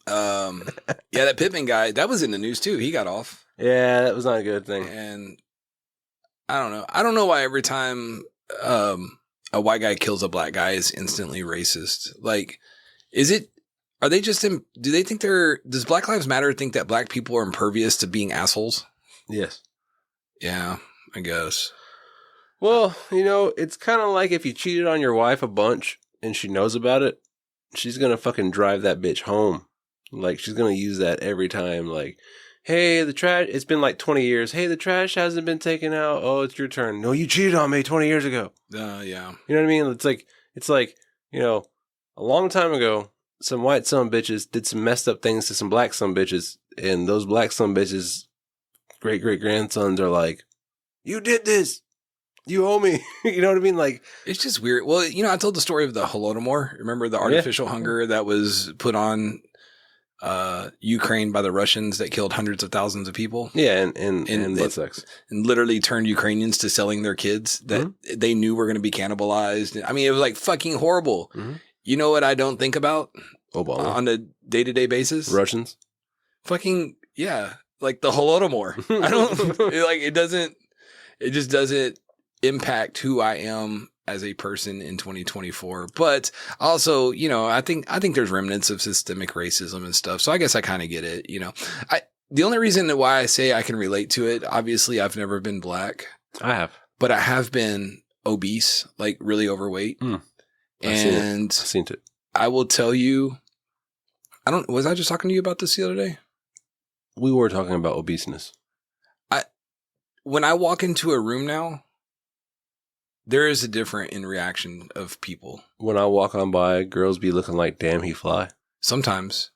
Yeah, that Pittman guy, that was in the news too. He got off. Yeah, that was not a good thing. And I don't know. I don't know why every time a white guy kills a black guy is instantly racist. Like, are they just, do they think does Black Lives Matter think that black people are impervious to being assholes? Yes. Yeah, I guess. Well, it's kind of like if you cheated on your wife a bunch and she knows about it, she's going to fucking drive that bitch home. Like, she's going to use that every time. Like, hey, the trash, it's been like 20 years. Hey, the trash hasn't been taken out. Oh, it's your turn. No, you cheated on me 20 years ago. Yeah. You know what I mean? It's like, a long time ago, some white son bitches did some messed up things to some black son bitches. And those black son bitches' great-great-grandsons are like, you did this. You owe me. You know what I mean? Like, it's just weird. Well, I told the story of the Holodomor. Remember the artificial hunger that was put on Ukraine by the Russians that killed hundreds of thousands of people? Yeah, and blood sex. And literally turned Ukrainians to selling their kids that they knew were going to be cannibalized. I mean, it was like fucking horrible. Mm-hmm. You know what I don't think about? Obama. On a day-to-day basis? Russians? Fucking, yeah. Like the Holodomor. I don't, it just doesn't impact who I am as a person in 2024. But also, I think there's remnants of systemic racism and stuff. So I guess I kind of get it. The only reason why I say I can relate to it, obviously I've never been black. I have. But I have been obese, like really overweight. I've seen it. I will tell you, was I just talking to you about this the other day? We were talking about obeseness. When I walk into a room now, there is a different in reaction of people. When I walk on by, girls be looking like, damn, he fly. Sometimes.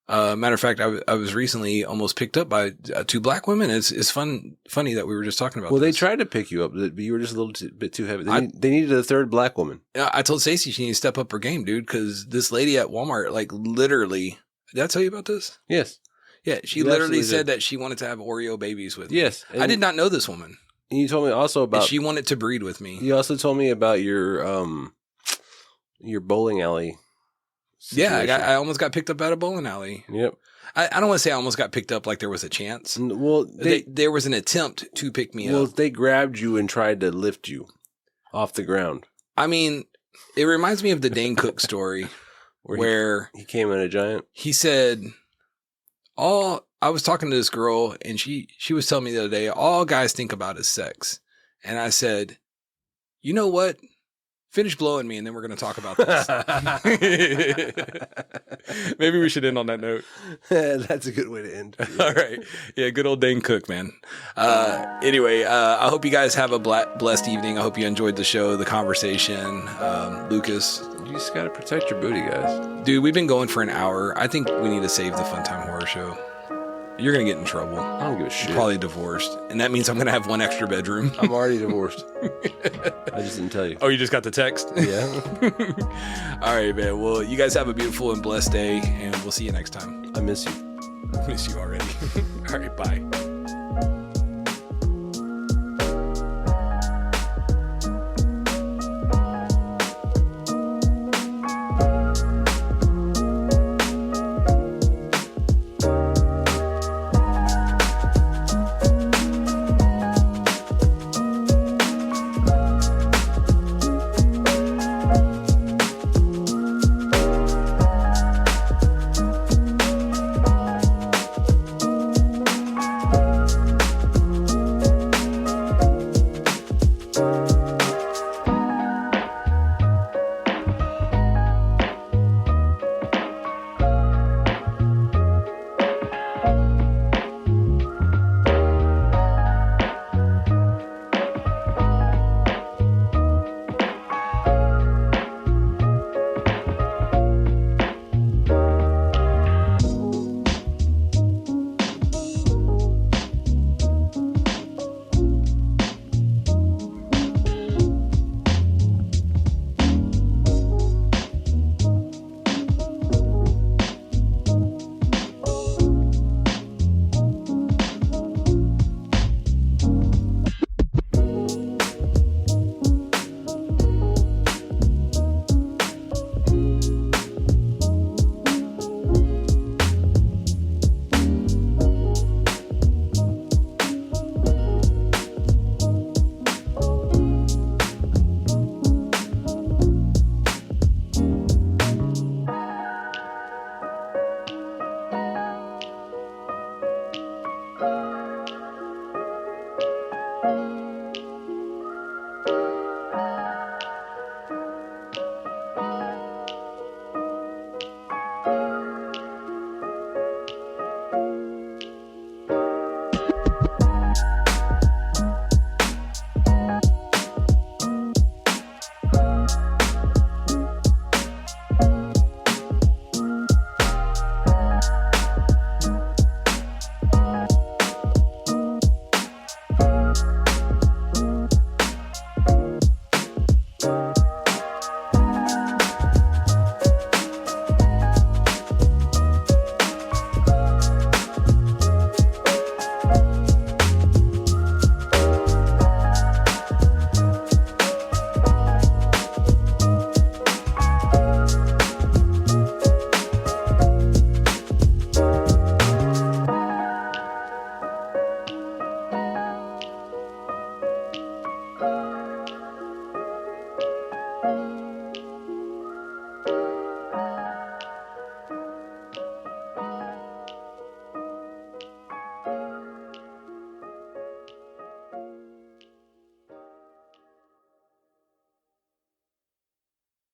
Matter of fact, I was recently almost picked up by 2 black women. It's funny that we were just talking about this. They tried to pick you up, but you were just a little bit too heavy. They needed a 3rd black woman. I told Stacey she needs to step up her game, dude, because this lady at Walmart, like literally, did I tell you about this? Yes. Yeah, she literally said that she wanted to have Oreo babies with me. Yes. I did not know this woman. And you told me also about... And she wanted to breed with me. You also told me about your bowling alley situation. Yeah, I almost got picked up at a bowling alley. Yep. I don't want to say I almost got picked up like there was a chance. Well, there was an attempt to pick me up. Well, they grabbed you and tried to lift you off the ground. I mean, it reminds me of the Dane Cook story where he came in a giant. He said... I was talking to this girl and she was telling me the other day, all guys think about is sex. And I said, you know what? Finish blowing me and then we're going to talk about this. Maybe we should end on that note. That's a good way to end. All right. Yeah, good old Dane Cook, man. Anyway, I hope you guys have a blessed evening. I hope you enjoyed the show, the conversation. Lucas. You just got to protect your booty, guys. Dude, we've been going for an hour. I think we need to save the Fun Time Horror Show. You're going to get in trouble. I don't give a shit. You're probably divorced. And that means I'm going to have one extra bedroom. I'm already divorced. I just didn't tell you. Oh, you just got the text? Yeah. All right, man. Well, you guys have a beautiful and blessed day, and we'll see you next time. I miss you. I miss you already. All right, bye.